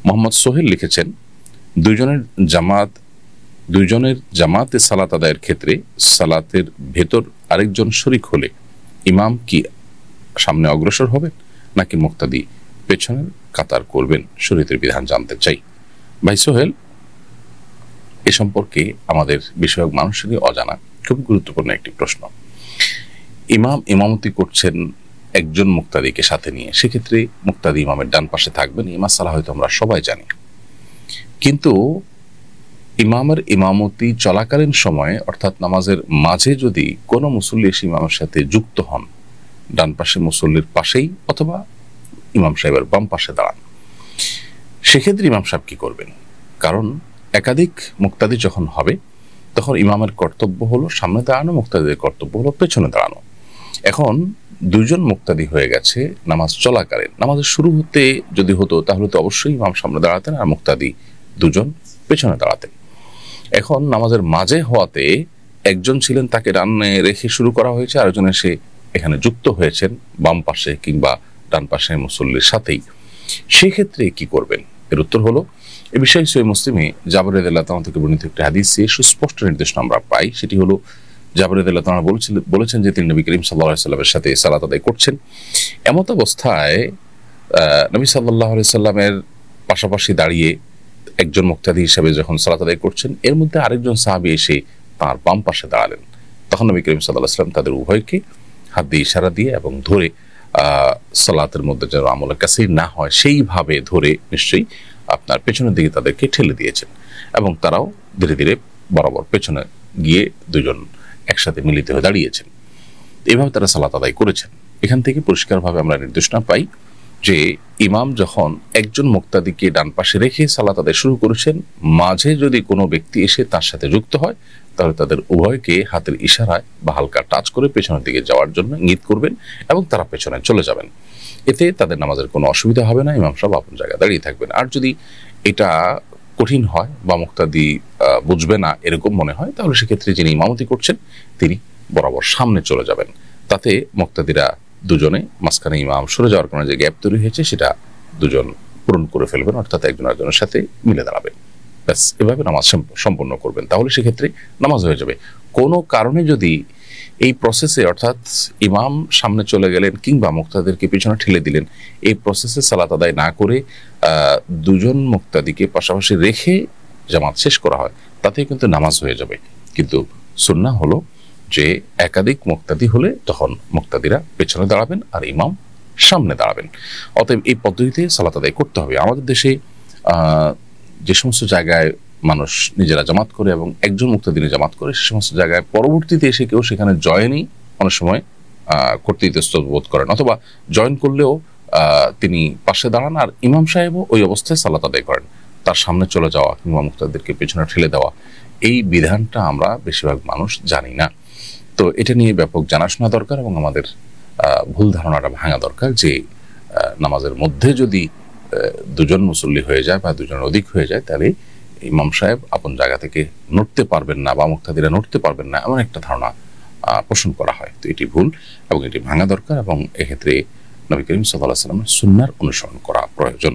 মোহাম্মদ সোহেল লিখেছেন, দুইজনের জামাতে সালাত আদায়ের ক্ষেত্রে সালাতের ভেতর আরেকজন শরিক হলে ইমাম কি সামনে অগ্রসর হবেন নাকি মুক্তাদি পেছনের কাতার করবেন? শরীয়তের বিধান জানতে চাই। ভাই সোহেল, এ সম্পর্কে আমাদের বেশিরভাগ মানুষেরই অজানা খুব গুরুত্বপূর্ণ একটি প্রশ্ন। ইমাম ইমামতি করছেন একজন মুক্তাদিকে সাথে নিয়ে, সেক্ষেত্রে মুক্তাদি ইমামের ডান পাশে থাকবেন, এই মাসালা হয়তো আমরা সবাই জানি। কিন্তু ইমামের ইমামতি চলাকালীন সময়ে অর্থাৎ নামাজের মাঝে যদি কোনো মুসল্লি এসে ইমামের সাথে যুক্ত হন, ডান পাশে মুসল্লির পাশেই অথবা ইমাম সাহেবের বাম পাশে দাঁড়ান, সেক্ষেত্রে ইমাম সাহেব কি করবেন? কারণ একাধিক মুক্তাদি যখন হবে তখন ইমামের কর্তব্য হলো সামনে দাঁড়ানো, মুক্তাদিদের কর্তব্য হলো পেছনে দাঁড়ানো। এখন দুইজন মুক্তাদি হয়ে গেছে নামাজ চলাকালীন। নামাজের শুরু হতে যদি হতো তাহলে তো অবশ্যই ইমাম সামনে দাঁড়াতেন আর মুক্তাদি দুজন পেছনে দাঁড়াতেন। এখন নামাজের মাঝে হওয়াতে একজন ছিলেন, তাকে ডানে রেখে শুরু করা হয়েছে, আরেকজন এসে এখানে যুক্ত হয়েছেন বাম পাশে কিংবা ডান পাশে মুসল্লির সাথেই। সেক্ষেত্রে কি করবেন? এর উত্তর হলো, এ বিষয়ে সহিহ মুসলিমে জাবের রাদিয়াল্লাহু তাআলা থেকে বর্ণিত একটি হাদিসে সুস্পষ্ট নির্দেশনা আমরা পাই। সেটি হলো, জাবের রাদিয়াল্লাহু তাআলা বলেছেন যে তিনি নবী করিম সাল্লাল্লাহু আলাইহি ওয়াসাল্লামের সাথে সালাত আদায় করছেন। এমত অবস্থায় নবী সাল্লাল্লাহু আলাইহি ওয়াসাল্লামের পাশাপাশি দাঁড়িয়ে একজন মুক্তাদি হিসেবে যখন সালাত আদায় করছেন, এর মধ্যে আরেকজন সাহাবী এসে তার বাম পাশে দাঁড়ালেন। তখন নবী করিম সাল্লাল্লাহু আলাইহি ওয়াসাল্লাম তাদের উভয়কে হাত দিয়ে ইশারা দিয়ে এবং ধরে সালাতের মধ্যে যেন আমলের কাছেই না হয় সেইভাবে ধরে নিশ্চয়ই আপনার পেছনের দিকে তাদেরকে ঠেলে দিয়েছেন এবং তারাও ধীরে ধীরে বরাবর পেছনে গিয়ে দুজন একসাথে মিলিত হয়ে দাঁড়িয়েছেন। এইভাবে তারা সালাত আদায় করেছেন। এখান থেকে পরিষ্কারভাবে আমরা নির্দেশনা পাই যে ইমাম যখন একজন মুক্তাদিকে ডান পাশে রেখে সালাত আদায় শুরু করেছেন, মাঝে যদি কোনো ব্যক্তি এসে তার সাথে যুক্ত হয় তাহলে তাদের উভয়কে হাতের ইশারায় বা হালকা টাচ করে পেছনের দিকে যাওয়ার জন্য ইঙ্গিত করবেন এবং তারা পেছনে চলে যাবেন। এতে তাদের নামাজের কোনো অসুবিধা হবে না, ইমাম সাহেব আপন জায়গায় দাঁড়িয়ে থাকবেন। আর যদি এটা কঠিন হয় বা মুক্তাদি বুঝবে না এরকম মনে হয়, তাহলে সেক্ষেত্রে যিনি ইমামতি করছেন তিনি বরাবর সামনে চলে যাবেন। তাতে মুক্তাদিরা দুজনে মাঝখানে ইমাম সরে যাওয়ার কারণে যে গ্যাপ তৈরি হয়েছে সেটা দুজন পূরণ করে ফেলবেন, অর্থাৎ একজন আরেকজনের সাথে মিলে দাঁড়াবেন। ব্যাস, এভাবে নামাজ সম্পন্ন করবেন, তাহলে সেক্ষেত্রে নামাজ হয়ে যাবে। কোনো কারণে যদি এই প্রসেসে অর্থাৎ ইমাম সামনে চলে গেলেন কিংবা মুক্তাদিদেরকে পিছনে ঠেলে দিলেন, এই প্রসেসে সালাত আদায় না করে দুজন মুক্তাদিকে পাশাপাশি রেখে জামাত শেষ করা হয়, তাতে কিন্তু নামাজ হয়ে যাবে। কিন্তু সুন্নাহ হলো যে একাধিক মুক্তাদি হলে তখন মুক্তাদিরা পেছনে দাঁড়াবেন আর ইমাম সামনে দাঁড়াবেন। অতএব এই পদ্ধতিতে সালাত আদায় করতে হবে। আমাদের দেশে যে সমস্ত জায়গায় মানুষ নিজেরা জামাত করে এবং একজন মুক্তাদিনে জামাত করে, সে সমস্ত জায়গায় পরবর্তীতে এসে কেউ সেখানে জয়েনই অনেক সময় করতে ইতস্তত বোধ করেন, অথবা জয়েন করলেও তিনি পাশে দাঁড়ান আর ইমাম সাহেবও ওই অবস্থায় সালাত আদায় করেন। তার সামনে চলে যাওয়া কিংবা মুক্তাদিদেরকে পেছনে ঠেলে দেওয়া, এই বিধানটা আমরা বেশিরভাগ মানুষ জানি না। তো এটা নিয়ে ব্যাপক জানাশোনা দরকার এবং আমাদের ভুল ধারণাটা ভাঙা দরকার যে নামাজের মধ্যে যদি দুজন মুসল্লি হয়ে যায় বা দুজন অধিক হয়ে যায় তাহলে ইমাম সাহেব আপন জায়গা থেকে নড়তে পারবেন না বা মুক্তাদিরা নড়তে পারবেন না, এমন একটা ধারণা পোষণ করা হয়। তো এটি ভুল এবং এটি ভাঙা দরকার এবং এক্ষেত্রে নবী করিম সাল্লাল্লাহু আলাইহি ওয়াসাল্লামের সুন্নাহর অনুসরণ করা প্রয়োজন।